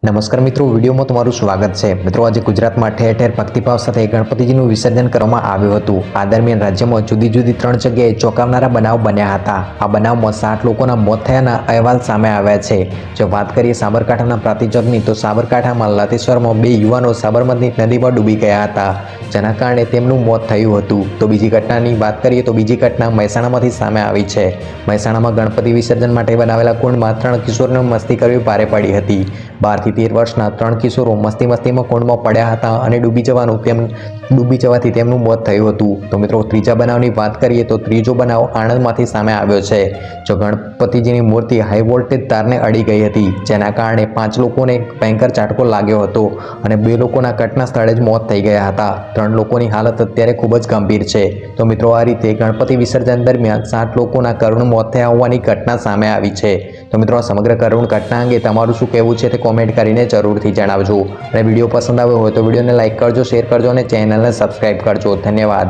નમસ્કાર મિત્રો, વિડીયોમાં તમારું સ્વાગત છે। મિત્રો, આજે ગુજરાતમાં ઠેર ઠેર ભક્તિભાવ સાથે ગણપતિજીનું વિસર્જન કરવામાં આવ્યું હતું। આ દરમિયાન રાજ્યમાં જુદી જુદી 3 જગ્યાએ ચોંકાવનારા બનાવ બન્યા હતા। આ બનાવમાં 60 લોકોના મોત થયાના અહેવાલ સામે આવ્યા છે। જો વાત કરીએ સાબરકાંઠાના પ્રાતિજોગની, તો સાબરકાંઠામાં લાતેશ્વરમાં 2 યુવાનો સાબરમતી નદીમાં ડૂબી ગયા હતા, જેના કારણે તેમનું મોત થયું હતું। તો બીજી ઘટનાની વાત કરીએ તો બીજી ઘટના મહેસાણામાંથી સામે આવી છે। મહેસાણામાં ગણપતિ વિસર્જન માટે બનાવેલા કુંડમાં 3 કિશોરને મસ્તી કરવી ભારે પડી હતી। 12 થી 13 વર્ષના 3 કિશોરો મસ્તીમાં કુંડમાં પડ્યા હતા અને ડૂબી જવાથી તેમનું મોત થયું હતું। તો મિત્રો, ત્રીજા બનાવની વાત કરીએ તો ત્રીજો બનાવ આણંદમાંથી સામે આવ્યો છે। જો ગણપતિજીની મૂર્તિ હાઈ વોલ્ટેજ તારને અડી ગઈ હતી, જેના કારણે 5 લોકોને ભયંકર ઝાટકો લાગ્યો હતો અને 2 લોકોના ઘટના સ્થળે જ મોત થઈ ગયા હતા। 3 લોકોની હાલત અત્યારે ખૂબ જ ગંભીર છે। તો મિત્રો, આ રીતે ગણપતિ વિસર્જન દરમિયાન 60 લોકોના કરુણ મોત થયા હોવાની ઘટના સામે આવી છે। તો મિત્રો, આ સમગ્ર કરુણ ઘટના અંગે તમારું શું કહેવું છે તે કોમેન્ટ કરીને જરૂરથી જણાવજો। અને વિડીયો પસંદ આવ્યો હોય તો વિડીયોને લાઇક કરજો, શેર કરજો અને ચેનલને સબસ્ક્રાઇબ કરજો। ધન્યવાદ।